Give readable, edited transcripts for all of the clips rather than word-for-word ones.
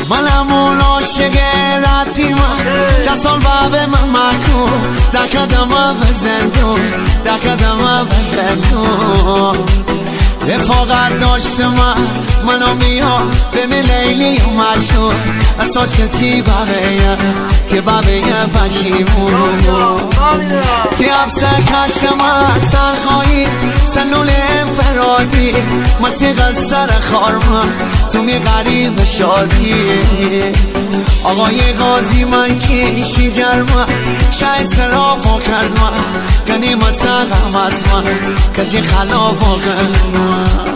منم اون عاشق ردیمم جسال بابه من مکن دکدم به زندون دکدم به زندون رفاقت داشته منو بیا به لیلی و مجنون اصلا چتی بابه که بابه پشیمون تی افسر کشم تنخایی سنول انفرادی ما تی قصر خارمان تو می غریب شادی آقای غازی من کشی جرمه شاید صرافو کرد من گنیمت سقم از من کجی خلافو کرد من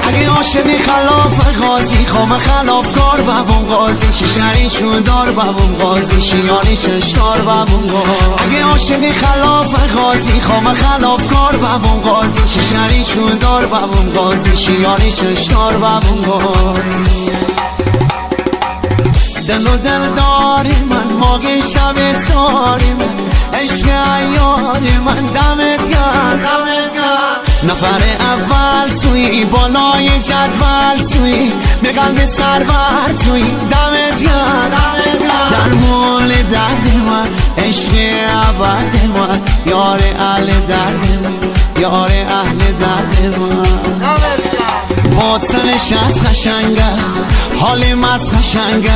اگه عاشقی خلاف غازی خوام خلافکار بابون غازی شیشری چودار بابون غازی شیانی چشتار بابون غازی اگه عاشقی خلاف غازی خوام خلافکار بابون غازی شیشری چودار بابون غازی شیانی چشتار بابون غازی دل و دل داری من ماغی شب تاری من عشق ایاری من دمت گرم نفر اول توی بالای جدول توی به قلب سرور توی دمت گرم در مول درد من عشق ابد من یار اهل درد من یار اهل درد من باطلش از قشنگه حالم از قشنگه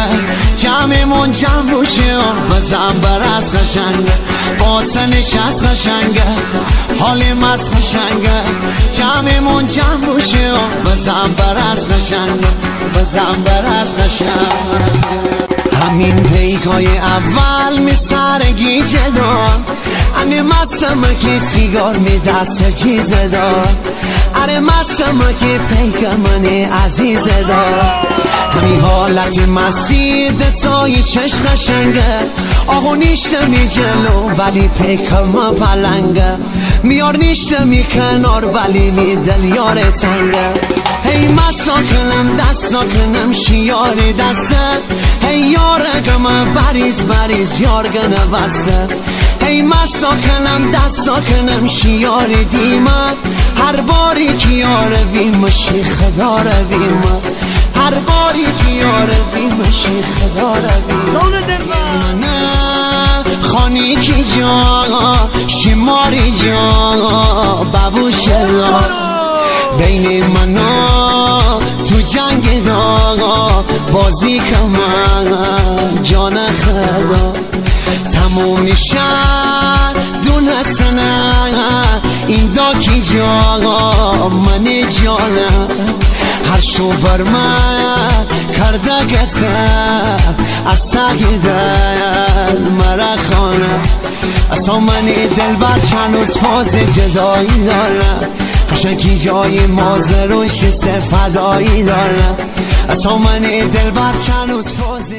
جمعمون جمع بوشه بزن بر از قشنگه باطلش از قشنگه حالم از قشنگه جمعمون جمع بوشه بزن بر از قشنگه بزن بر از قشنگه همین پیکای اول می سرگی جدان اره مستم که سیگار می دست چیز دار اره مستم که پیک من عزیز دار همین حالت مسیر دتای چش قشنگه آقا نیشته می جلو ولی پیک ما پلنگه میار نیشته می کنار ولی می دل یار تنگه هی مسا کنم دستا کنم شیار دسته هی یارگم بریز بریز یارگنه بسته هی مسا کنم دستا کنم شیار دیمه هر باری که یار بیم شیخ دار بیم هر باری که یار بیم شیخ دار بیم خانی کی جا شماری جا بابوش دار بین منا تو جنگ دا بازی کمان جان خدا تموم شد دونستنه این دا کی جا من جانم هر شو بر من کرده گتم از تقی دل مرا خانم اصلا من دل بر چنوز فاز جدایی دارم قشنگی جای مازروش سفدایی دارم اصلا من دل بر چنوز فاز